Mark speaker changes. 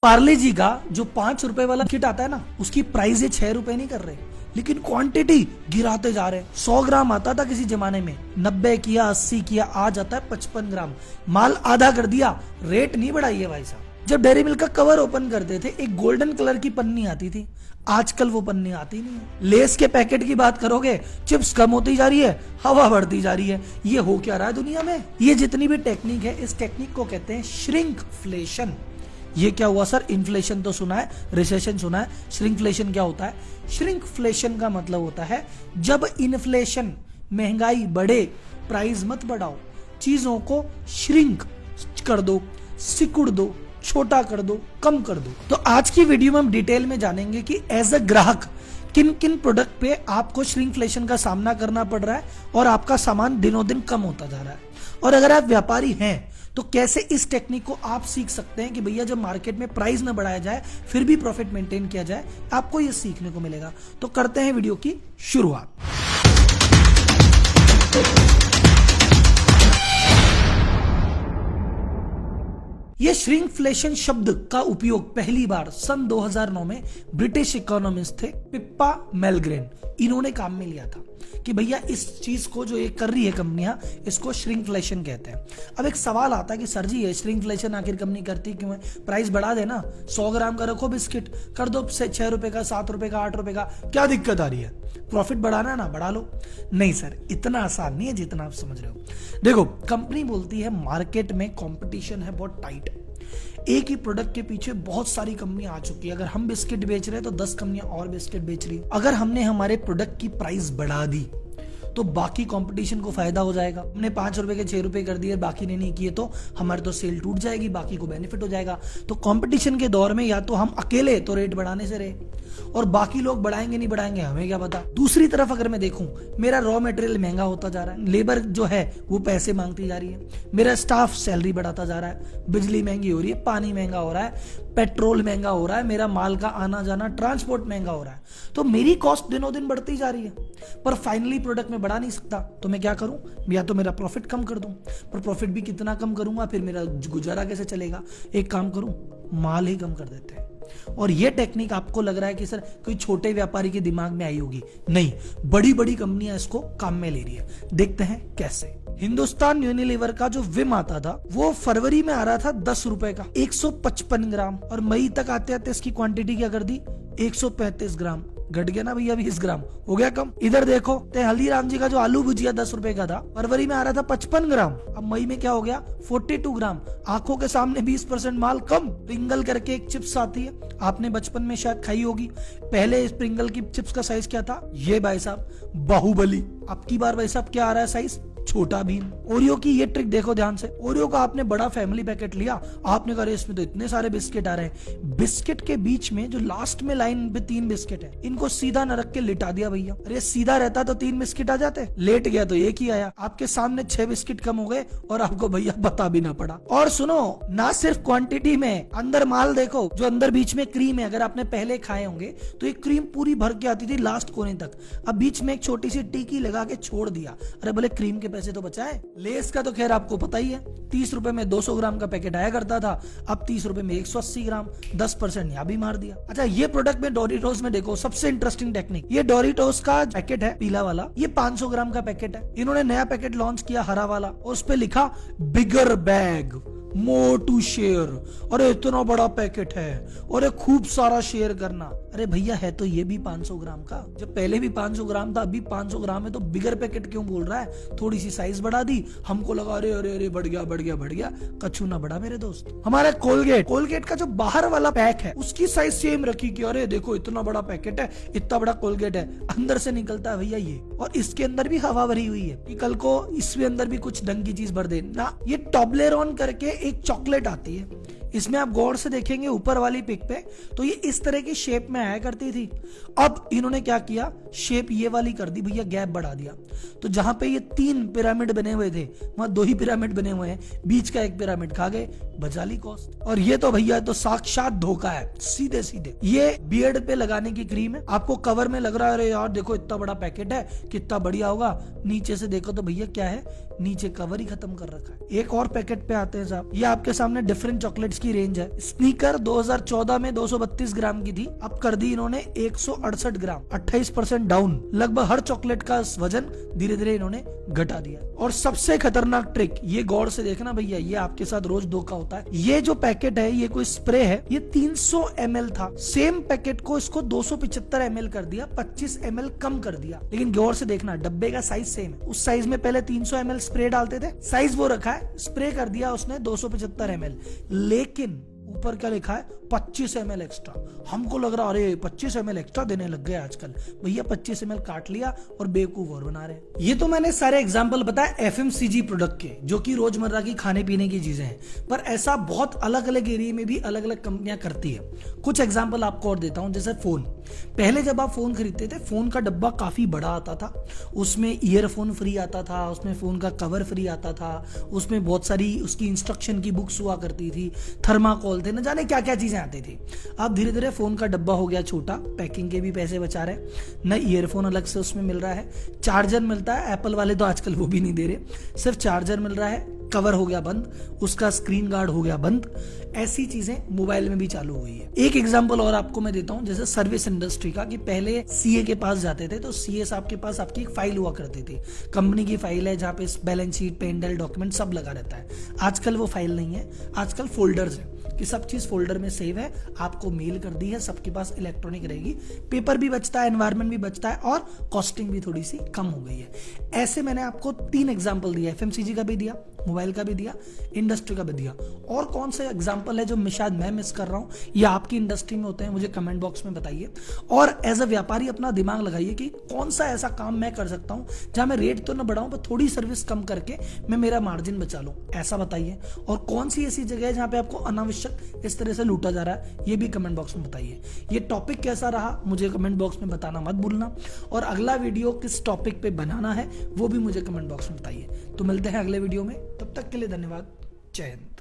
Speaker 1: पार्ले जी का जो 5 रुपए वाला किट आता है ना, उसकी प्राइस ये 6 रुपए नहीं कर रहे, लेकिन क्वांटिटी गिराते जा रहे हैं। 100 ग्राम आता था किसी जमाने में, 90 किया, 80 किया, आज आता है 55 ग्राम। माल आधा कर दिया, रेट नहीं बढ़ाइए भाई साहब। जब डेयरी मिल्क का कवर ओपन करते थे, एक गोल्डन कलर की पन्नी आती थी, आजकल वो पन्नी आती नहीं है। लेस के पैकेट की बात करोगे, चिप्स कम होती जा रही है, हवा बढ़ती जा रही है। ये हो क्या रहा है दुनिया में? ये जितनी भी टेक्निक है, इस टेक्निक को कहते हैं श्रिंकफ्लेशन। ये क्या हुआ सर? इन्फ्लेशन तो सुना है, रिसेशन सुना है, श्रिंकफ्लेशन क्या होता है? श्रिंकफ्लेशन का मतलब होता है जब इन्फ्लेशन, महंगाई बढ़े, प्राइस मत बढ़ाओ, चीजों को श्रिंक कर दो, सिकुड़ दो, छोटा कर दो, कम कर दो। तो आज की वीडियो में हम डिटेल में जानेंगे कि एज अ ग्राहक किन किन प्रोडक्ट पे आपको श्रिंकफ्लेशन का सामना करना पड़ रहा है और आपका सामान दिनों दिन कम होता जा रहा है। और अगर आप व्यापारी हैं तो कैसे इस टेक्निक को आप सीख सकते हैं कि भैया जब मार्केट में प्राइस न बढ़ाया जाए फिर भी प्रॉफिट मेंटेन किया जाए, आपको ये सीखने को मिलेगा। तो करते हैं वीडियो की शुरुआत। ये श्रिंकफ्लेशन शब्द का उपयोग पहली बार सन 2009 में ब्रिटिश इकोनॉमिस्ट थे पिप्पा मेलग्रेन, इन्होंने काम में लिया था कि भैया इस चीज को जो ये कर रही है कंपनियां, इसको श्रिंकफ्लेशन कहते हैं। अब एक सवाल आता है कि सर जी ये श्रिंकफ्लेशन आखिर कंपनी करती क्यों है? प्राइस बढ़ा देना, 100 ग्राम का रखो बिस्किट, कर दो 6 रुपए का, 7 रुपए का, 8 रुपए का, क्या दिक्कत आ रही है? प्रॉफिट बढ़ाना है ना, बढ़ा लो। नहीं सर, इतना आसान नहीं है जितना आप समझ रहे हो। देखो, कंपनी बोलती है मार्केट में कंपटीशन है बहुत टाइट, एक ही प्रोडक्ट के पीछे बहुत सारी कंपनियां आ चुकी है। अगर हम बिस्किट बेच रहे हैं तो 10 कंपनियां और बिस्किट बेच रही है। अगर हमने हमारे प्रोडक्ट की प्राइस बढ़ा दी तो बाकी कंपटीशन को फायदा हो जाएगा। हमने 5 रुपए के 6 रुपए कर दिए, बाकी ने नहीं किए, तो हमारे तो सेल टूट जाएगी, बाकी को बेनिफिट हो जाएगा। तो कंपटीशन के दौर में या तो हम अकेले तो रेट बढ़ाने से रहे और बाकी लोग बढ़ाएंगे नहीं बढ़ाएंगे, हमें क्या पता। दूसरी तरफ अगर मैं देखूं, मेरा रॉ मटेरियल महंगा होता जा रहा है, लेबर जो है वो पैसे मांगती जा रही है, मेरा स्टाफ सैलरी बढ़ाता जा रहा है, बिजली महंगी हो रही है, पानी महंगा हो रहा है, पेट्रोल महंगा हो रहा है, मेरा माल का आना जाना, ट्रांसपोर्ट महंगा हो रहा है, तो मेरी कॉस्ट दिनों दिन बढ़ती जा रही है, पर फाइनली प्रोडक्ट में बढ़ा नहीं सकता। तो मैं क्या करूं? या तो मेरा प्रॉफिट कम कर दूं, पर प्रॉफिट भी कितना कम करूंगा, फिर मेरा गुजारा कैसे चलेगा? एक काम करूं, माल ही कम कर देते हैं। और ये टेक्निक आपको लग रहा है कि सर कोई छोटे व्यापारी के दिमाग में आई होगी, नहीं, बड़ी बड़ी कंपनियां इसको काम में ले रही है। देखते हैं कैसे। हिंदुस्तान यूनिलीवर का जो विम आता था वो फरवरी में आ रहा था 10 रुपए का, 155 ग्राम, और मई तक आते आते इसकी क्वांटिटी क्या कर दी? 135 ग्राम। घट गया ना भैया 20 ग्राम, हो गया कम। इधर देखो, हल्दीराम जी का जो आलू भुजिया 10 रुपए का था, फरवरी में आ रहा था 55 ग्राम, अब मई में क्या हो गया? 42 ग्राम। आंखों के सामने 20% माल कम। प्रिंगल करके एक चिप्स आती है, आपने बचपन में शायद खाई होगी। पहले इस प्रिंगल की चिप्स का साइज क्या था? ये भाई साहब बाहुबली। अब की बार भाई साहब क्या आ रहा है साइज? छोटा भीम। ओरियो की ये ट्रिक देखो ध्यान से, ओरियो का आपने बड़ा फैमिली पैकेट लिया, आपने कहा इसमें तो इतने सारे बिस्किट आ रहे हैं, बिस्किट के बीच में जो लास्ट में लाइन पे 3 बिस्किट है, इनको सीधा न रख के लिटा दिया भैया। अरे सीधा रहता तो 3 बिस्किट आ जाते, लेट गया तो एक ही आया, आपके सामने 6 बिस्किट कम हो गए और आपको भैया बता भी ना पड़ा। और सुनो, ना सिर्फ क्वांटिटी में, अंदर माल देखो, जो अंदर बीच में क्रीम है, अगर आपने पहले खाए होंगे तो ये क्रीम पूरी भर के आती थी लास्ट कोने तक, अब बीच में एक छोटी सी टीकी लगा के छोड़ दिया। अरे बोले क्रीम के पैसे तो बचाए। लेस का तो खैर आपको पता ही है, 30 रुपए में 200 ग्राम का पैकेट आया करता था, अब 30 रुपए में 180 ग्राम, 10% यहाँ भी मार दिया। अच्छा, ये प्रोडक्ट में डोरिटोस में देखो, सबसे इंटरेस्टिंग टेक्निक, ये डोरिटोस का पैकेट है पीला वाला, ये 500 ग्राम का पैकेट है। इन्होंने नया पैकेट लॉन्च किया हरा वाला, और उस पे लिखा बिगर बैग मोर टू शेयर। अरे इतना बड़ा पैकेट है, और खूब सारा शेयर करना। अरे भैया है तो ये भी 500 ग्राम का, जब पहले भी 500 ग्राम था, अभी 500 ग्राम है, तो बिगर पैकेट क्यों बोल रहा है? थोड़ी सी साइज बढ़ा दी, हमको लगा अरे अरे अरे बढ़ गया बढ़ गया बढ़ गया, कछु ना बढ़ा मेरे दोस्त। हमारा कोलगेट का जो बाहर वाला पैक है उसकी साइज सेम रखी कि अरे देखो इतना बड़ा पैकेट है, इतना बड़ा कोलगेट है, अंदर से निकलता है भैया ये, और इसके अंदर भी हवा भरी हुई है कि कल को इसके अंदर भी कुछ ढंग की चीज भर दे ना। ये टॉबलेरोन करके एक चॉकलेट आती है, इसमें आप गौर से देखेंगे ऊपर वाली पिक पे, तो ये इस तरह की शेप में आया करती थी। अब इन्होंने क्या किया, शेप ये वाली कर दी भैया, गैप बढ़ा दिया, तो जहां पे ये 3 पिरामिड बने हुए थे वहां 2 ही पिरामिड बने हुए हैं, बीच का एक पिरामिड खा गए, बचा ली कॉस्ट। और ये तो भैया तो साक्षात धोखा है, सीधे सीधे। ये बियर्ड पे लगाने की क्रीम है, आपको कवर में लग रहा है अरे यार देखो इतना बड़ा पैकेट है, कितना बढ़िया होगा, नीचे से देखो तो भैया क्या है, नीचे कवर ही खत्म कर रखा है। एक और पैकेट पे आते हैं साहब, ये आपके सामने डिफरेंट चॉकलेट्स इसकी रेंज है। स्नीकर 2014 में 232 ग्राम की थी, अब कर दी इन्होंने 168 ग्राम, 28% डाउन। लगभग हर चॉकलेट का वजन धीरे धीरे इन्होंने घटा दिया। और सबसे खतरनाक ट्रिक, ये गौर से देखना भैया, ये आपके साथ रोज धोखा होता है। ये जो पैकेट है, ये कोई स्प्रे है, ये 300 ml था, सेम पैकेट को इसको 275 ml कर दिया, 25 ml कम कर दिया। लेकिन गौर से देखना, डब्बे का साइज सेम है। उस साइज में पहले 300 ml स्प्रे डालते थे, साइज वो रखा है, स्प्रे कर दिया उसने 275 ml, लेकिन ऊपर क्या लिखा है 25 ml एक्स्ट्रा। हमको लग रहा अरे 25 ml एक्स्ट्रा देने लग गए आजकल। भैया 25 ml काट लिया और बेवकूफ और बना रहे। ये तो मैंने सारे एग्जांपल बताए FMCG प्रोडक्ट के, जो कि रोजमर्रा की खाने पीने की चीजें हैं, पर ऐसा बहुत अलग अलग एरिया में भी अलग अलग कंपनियां करती है। कुछ एग्जाम्पल आपको और देता हूं, जैसे फोन। पहले जब आप फोन खरीदते थे, फोन का डब्बा काफी बड़ा आता था, उसमें ईयरफोन फ्री आता था, उसमें फोन का कवर फ्री आता था, उसमें बहुत सारी उसकी इंस्ट्रक्शन की बुक्स हुआ करती थी, थर्माकोल थे, न जाने क्या क्या चीजें आती थी। अब धीरे धीरे फोन का डब्बा हो गया छोटा, पैकिंग के भी पैसे बचा रहे, न ईयरफोन अलग से उसमें मिल रहा है, चार्जर मिलता है, एप्पल वाले तो आजकल वो भी नहीं दे रहे, सिर्फ चार्जर मिल रहा है, कवर हो गया बंद, उसका स्क्रीन गार्ड हो गया बंद। ऐसी चीजें मोबाइल में भी चालू हुई है। एक एग्जांपल और आपको मैं देता हूं, जैसे सर्विस इंडस्ट्री का, कि पहले सीए के पास जाते थे तो सीए साहब के पास आपकी एक फाइल हुआ करती थी, कंपनी की फाइल है जहां पे बैलेंस शीट, पेंडल, डॉक्यूमेंट सब लगा रहता है। आजकल वो फाइल नहीं है, आजकल फोल्डर्स है कि सब चीज फोल्डर में सेव है, आपको मेल कर दी है, सबके पास इलेक्ट्रॉनिक रहेगी, पेपर भी बचता है, एनवायरमेंट भी बचता है और कॉस्टिंग भी थोड़ी सी कम हो गई है। ऐसे मैंने आपको 3 एग्जांपल दिया, FMCG का भी दिया, मोबाइल का भी दिया, इंडस्ट्री का भी दिया। और कौन से एग्जांपल है जो शायद मैं मिस कर रहा हूं या आपकी इंडस्ट्री में होते हैं, मुझे कमेंट बॉक्स में बताइए। और एज अ व्यापारी अपना दिमाग लगाइए कि कौन सा ऐसा काम मैं कर सकता हूं जहां मैं रेट तो ना बढ़ाऊं पर थोड़ी सर्विस कम करके मैं मेरा मार्जिन बचा लूं, ऐसा बताइए। और कौन सी ऐसी जगह है जहां पे आपको अनावश्यक इस तरह से लूटा जा रहा है, ये भी कमेंट बॉक्स में बताइए। ये टॉपिक कैसा रहा मुझे कमेंट बॉक्स में बताना मत भूलना, और अगला वीडियो किस टॉपिक पे बनाना है वो भी मुझे कमेंट बॉक्स में बताइए। तो मिलते हैं अगले वीडियो में, तब तक के लिए धन्यवाद, जय हिंद।